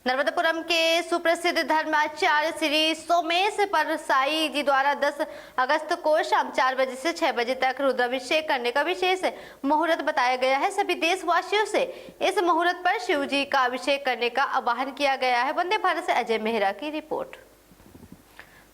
नर्मदापुरम के सुप्रसिद्ध धर्माचार्य श्री सोमेश परसाई जी द्वारा 10 अगस्त को शाम 4 बजे से 6 बजे तक रुद्राभिषेक करने का विशेष मुहूर्त बताया गया है। सभी देशवासियों से इस मुहूर्त पर शिव जी का अभिषेक करने का आह्वान किया गया है। वंदे भारत से अजय मेहरा की रिपोर्ट।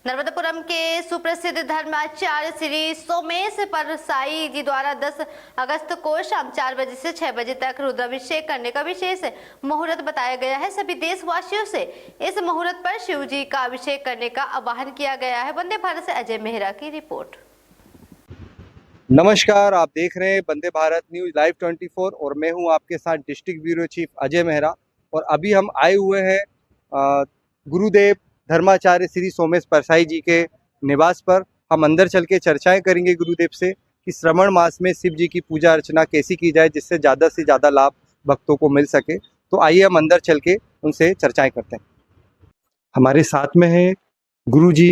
नर्मदापुरम के सुप्रसिद्ध धर्माचार्य श्री सोमेश परसाई जी द्वारा 10 अगस्त को शाम 4 बजे से 6 बजे तक रुद्राभिषेक करने का विशेष मुहूर्त बताया गया है। सभी देशवासियों से इस मुहूर्त पर शिव जी का अभिषेक करने का आह्वान किया गया है। वंदे भारत से अजय मेहरा की रिपोर्ट। नमस्कार, आप देख रहे हैं वंदे भारत न्यूज लाइव 24 और मैं हूं आपके साथ district bureau chief Ajay Mehra. और अभी हम आए हुए हैं गुरुदेव धर्माचार्य श्री सोमेश परसाई जी के निवास पर। हम अंदर चल के चर्चाएं करेंगे गुरुदेव से कि श्रावण मास में शिव जी की पूजा अर्चना कैसी की जाए जिससे ज़्यादा से ज़्यादा लाभ भक्तों को मिल सके। तो आइए हम अंदर चल के उनसे चर्चाएं करते हैं। हमारे साथ में है गुरु जी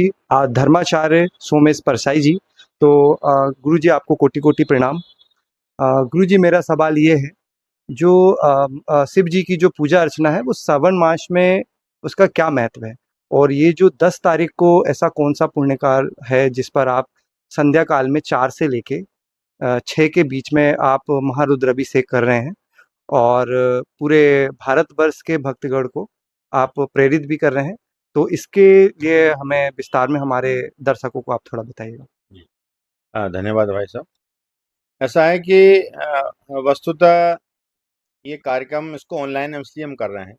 धर्माचार्य सोमेश परसाई जी। तो गुरु जी आपको कोटि कोटि प्रणाम। गुरु जी मेरा सवाल ये है, जो शिव जी की जो पूजा अर्चना है वो श्रावण मास में उसका क्या महत्व है, और ये जो 10 तारीख को ऐसा कौन सा पुण्यकाल है जिस पर आप संध्या काल में 4 से लेके 6 के बीच में आप महारुद्राभिषेक कर रहे हैं और पूरे भारतवर्ष के भक्तगण को आप प्रेरित भी कर रहे हैं। तो इसके लिए हमें विस्तार में हमारे दर्शकों को आप थोड़ा बताइएगा। धन्यवाद भाई साहब। ऐसा है कि वस्तुतः ये कार्यक्रम इसको ऑनलाइन इसलिए हम कर रहे हैं।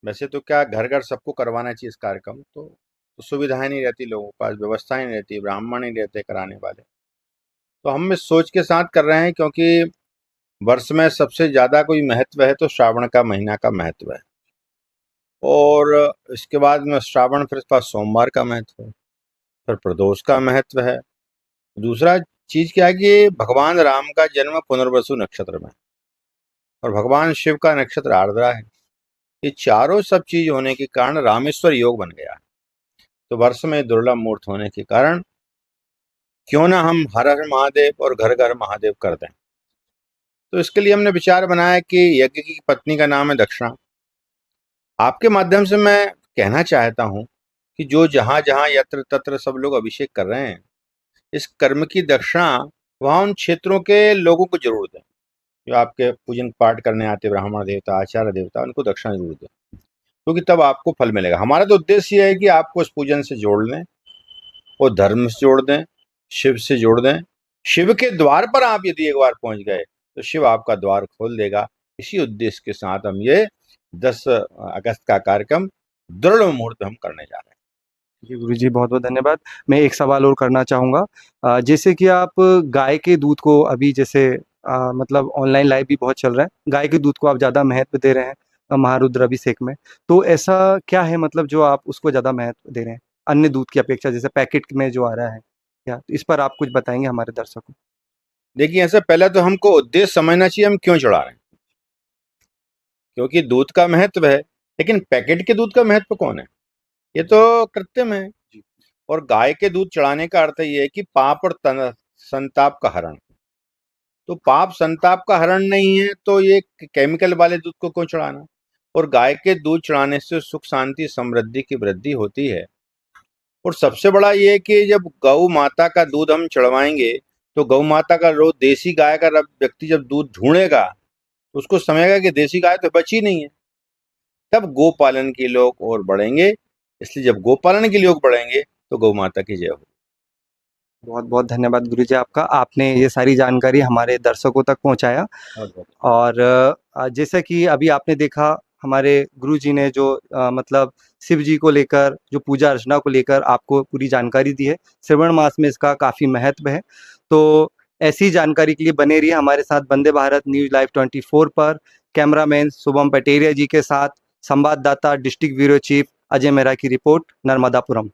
वैसे तो क्या घर घर सबको करवाना चाहिए इस कार्यक्रम, तो सुविधाएं नहीं रहती, लोगों के पास व्यवस्थाएं नहीं रहती, ब्राह्मण नहीं रहते कराने वाले। तो हम इस सोच के साथ कर रहे हैं क्योंकि वर्ष में सबसे ज़्यादा कोई महत्व है तो श्रावण का महीना का महत्व है, और इसके बाद में श्रावण, फिर इसके बाद सोमवार का महत्व है, फिर प्रदोष का महत्व है। दूसरा चीज़ क्या है कि भगवान राम का जन्म पुनर्वसु नक्षत्र में, और भगवान शिव का नक्षत्र आर्द्रा है। ये चारों सब चीज होने के कारण रामेश्वर योग बन गया है। तो वर्ष में दुर्लभ मुहूर्त होने के कारण क्यों ना हम हर हर महादेव और घर घर महादेव कर दें। तो इसके लिए हमने विचार बनाया कि यज्ञ की पत्नी का नाम है दक्षिणा। आपके माध्यम से मैं कहना चाहता हूं कि जो जहां जहां यत्र तत्र सब लोग अभिषेक कर रहे हैं, इस कर्म की दक्षिणा वहां उन क्षेत्रों के लोगों को जरूर दें। जो आपके पूजन पाठ करने आते ब्राह्मण देवता, आचार्य देवता, उनको दक्षिणा जरूर दें, क्योंकि तब आपको फल मिलेगा। हमारा तो उद्देश्य यह है कि आपको इस पूजन से जोड़ लें, और धर्म से जोड़ दें, शिव से जोड़ दें। शिव के द्वार पर आप यदि एक बार पहुंच गए तो शिव आपका द्वार खोल देगा। इसी उद्देश्य के साथ हम ये 10 अगस्त का कार्यक्रम दृढ़ मुहूर्त हम करने जा रहे हैं। जी गुरु जी, बहुत बहुत धन्यवाद। मैं एक सवाल और करना चाहूँगा। जैसे कि आप गाय के दूध को अभी जैसे मतलब ऑनलाइन लाइव भी बहुत चल रहा है, गाय के दूध को आप ज़्यादा महत्व दे रहे हैं महारुद्राभिषेक में। तो ऐसा क्या है मतलब जो आप उसको ज़्यादा महत्व दे रहे हैं अन्य दूध की अपेक्षा, जैसे पैकेट में जो आ रहा है, क्या इस पर आप कुछ बताएंगे हमारे दर्शकों को? देखिए, ऐसा पहले तो हमको उद्देश्य समझना चाहिए हम क्यों चढ़ा रहे हैं। क्योंकि दूध का महत्व है, लेकिन पैकेट के दूध का महत्व कौन है? ये तो कृत्रिम है। और गाय के दूध चढ़ाने का अर्थ ये है कि पाप और संताप का हरण। तो पाप संताप का हरण नहीं है तो ये केमिकल वाले दूध को क्यों चढ़ाना। और गाय के दूध चढ़ाने से सुख शांति समृद्धि की वृद्धि होती है। और सबसे बड़ा ये है कि जब गौ माता का दूध हम चढ़वाएंगे तो गौ माता का रोज देसी गाय का व्यक्ति जब दूध ढूंढेगा तो उसको समझेगा कि देसी गाय तो बची नहीं है। तब गो पालन के लोग और बढ़ेंगे। इसलिए जब गो पालन के लोग बढ़ेंगे तो गौ माता की जय हो। बहुत बहुत धन्यवाद गुरु जी आपका, आपने ये सारी जानकारी हमारे दर्शकों तक पहुंचाया। और जैसा कि अभी आपने देखा हमारे गुरु जी ने जो मतलब शिव जी को लेकर, जो पूजा अर्चना को लेकर आपको पूरी जानकारी दी है। श्रावण मास में इसका काफ़ी महत्व है। तो ऐसी जानकारी के लिए बने रहिए हमारे साथ वंदे भारत न्यूज लाइव 24 पर। कैमरामैन शुभम पटेरिया जी के साथ संवाददाता district bureau chief Ajay Mehra की रिपोर्ट, नर्मदापुरम।